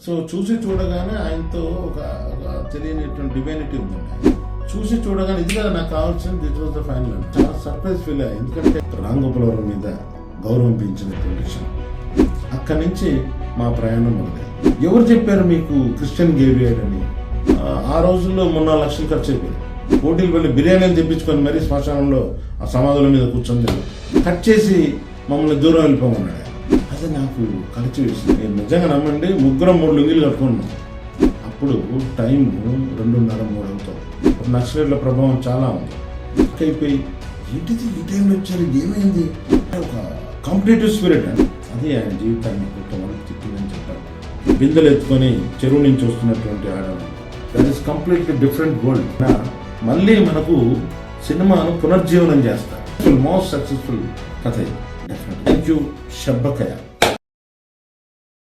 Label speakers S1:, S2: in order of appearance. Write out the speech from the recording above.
S1: So చూసి చూడగానే ఆయనతో ఒక తెలియనటువంటి డివైనిటీ ఉందండి. చూసి చూడగానే ఇది కదా నాకు కావాల్సింది, దిస్ వాజ్ ద ఫైనల్. చాలా సర్ప్రైజ్ ఫీల్ అయ్యాయి, ఎందుకంటే రామ్ గోపాల్ వర్మ మీద గౌరవం పెంచినటువంటి విషయం. అక్కడి నుంచి మా ప్రయాణం మొదలైంది. ఎవరు చెప్పారు మీకు క్రిస్టియన్ గేవియర్ అని? ఆ రోజుల్లో 3-4 లక్షలు ఖర్చు అయిపోయింది. పోటీలు వెళ్ళి బిర్యానీలు తెప్పించుకొని మరీ శ్మశానంలో ఆ సమాధుల మీద కూర్చొని కట్ చేసి మమ్మల్ని దూరం వెళ్ళిపోమన్నాడు. అది నాకు ఖర్చు వేసింది. నేను నిజంగా నమ్మండి, 3 లుంగీలు కట్టుకున్నాం. అప్పుడు టైం 2:30-3 అవుతుంది. నక్సలైట్ల ప్రభావం చాలా ఉంది. అయిపోయి ఏంటిది ఈ టైంలో వచ్చారు, ఏమైంది? ఒక కాంపిటేటివ్ స్పిరిట్ అని అది ఆయన జీవితాన్ని కొంతమంది తిప్పిందని చెప్పారు. బిందెలు ఎత్తుకొని చెరువు నుంచి వస్తున్నటువంటి ఆడవాళ్ళు, that is completely different world. మళ్ళీ మనకు సినిమాను పునర్జీవనం చేస్తారు. మోస్ట్ సక్సెస్ఫుల్ కథ. Thank you షబ్బకయ్య.